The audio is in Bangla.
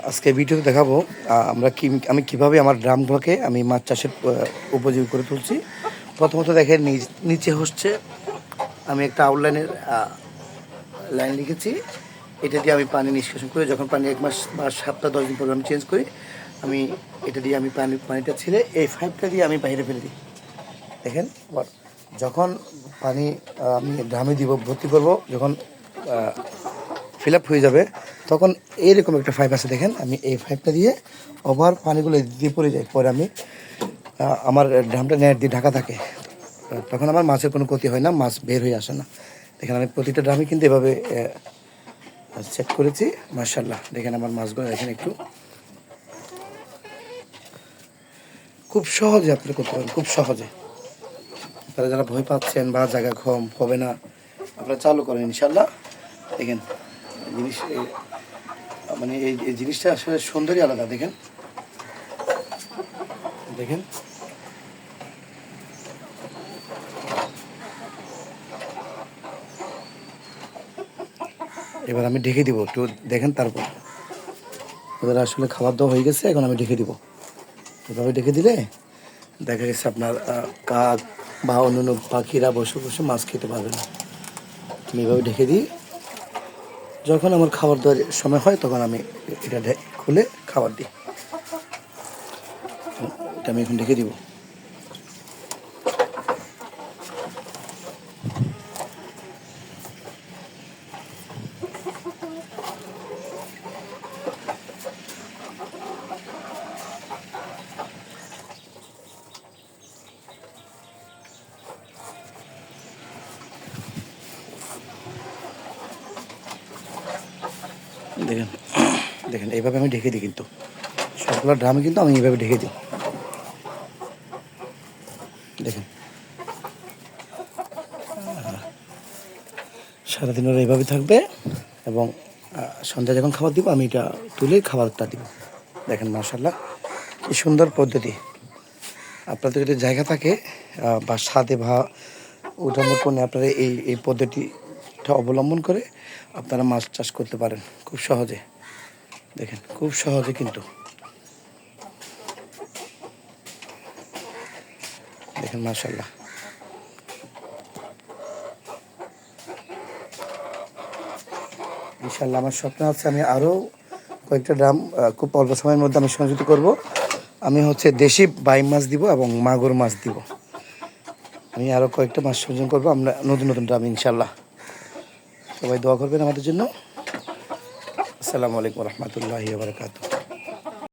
আজকে ভিডিওতে দেখাবো আমি কিভাবে আমার ড্রামগুলোকে আমি মাছ চাষের উপযোগী করে তুলছি। প্রথমত দেখেন নিচে হচ্ছে আমি একটা আউটলাইনের লাইন লিখেছি। এটা দিয়ে আমি পানি নিষ্কাশন করি, যখন পানি 1 মাস বা 7-10 দিন পর আমি চেঞ্জ করি, আমি এটা দিয়ে আমি পানিটা ছেড়ে এই পাইপটা দিয়ে আমি বাইরে ফেলে দিই। দেখেন আবার যখন পানি আমি ড্রামে দিব, ভর্তি করব, যখন ফিল আপ হয়ে যাবে তখন এইরকম একটা পাইপ আছে, দেখেন আমি এই পাইপটা দিয়ে ওভার পানিগুলো দিয়ে পড়ে যায়। পরে আমি আমার ড্রামটা নেট দিয়ে ঢাকা থাকে, তখন আমার মাছের কোনো ক্ষতি হয় না, মাছ বের হয়ে আসে না। দেখেন আমি প্রতিটা ড্রামে কিন্তু এভাবে সেট করেছি। মাশাআল্লাহ, দেখেন আমার মাছগুলো দেখেন একটু, খুব সহজে আপনি করতে পারেন, খুব সহজে। আপনারা যারা ভয় পাচ্ছেন বা জায়গা কম হবে না, আপনারা চালু করেন ইনশাল্লাহ। দেখেন জিনিস মানে এই জিনিসটা আসলে সৌন্দর্য আলাদা। দেখেন দেখেন এবার আমি ঢেকে দিব একটু, দেখেন। তারপর এবার আসলে খাবার দাওয়া হয়ে গেছে, এখন আমি ঢেকে দিব। এভাবে ঢেকে দিলে দেখা গেছে আপনার কাক বা অন্যান্য পাখিরা বসে বসে মাছ খেতে পারবে না। আমি এভাবে ঢেকে দিই, যখন আমার খাবার দেওয়ার সময় হয় তখন আমি এটা খুলে খাবার দিই। এটা আমি এখন ঢেকে দিব। দেখেন দেখেন এইভাবে আমি ঢেকে দিই, কিন্তু সবগুলো ড্রামে কিন্তু আমি এইভাবে ঢেকে দিই। দেখেন সারাদিন ওরা এইভাবে থাকবে, এবং সন্ধ্যায় যখন খাবার দিব আমি এটা তুলে খাবারটা দিব। দেখেন মাশাআল্লাহ, কি সুন্দর পদ্ধতি। আপনাদের যদি জায়গা থাকে বা ছাদে বা উঠানের কোণে, আপনারা এই পদ্ধতিটা অবলম্বন করে আপনারা মাছ চাষ করতে পারেন খুব সহজে। দেখেন খুব সহজে, কিন্তু দেখেন মাশাআল্লাহ। ইনশাআল্লাহ আমার স্বপ্ন আছে আমি আরও কয়েকটা ড্রাম খুব অল্প সময়ের মধ্যে আমি সংযুক্ত করব। আমি হচ্ছে দেশি বাইম মাছ দিব এবং মাগুর মাছ দিব। আমি আরও কয়েকটা মাছ সংযোজন করবো আমরা নতুন নতুন ড্রাম ইনশাআল্লাহ। সবাই দোয়া করবেন আমাদের জন্য। আসসালামু আলাইকুম রহমতুল্লাহি ওয়া বারাকাতুহু।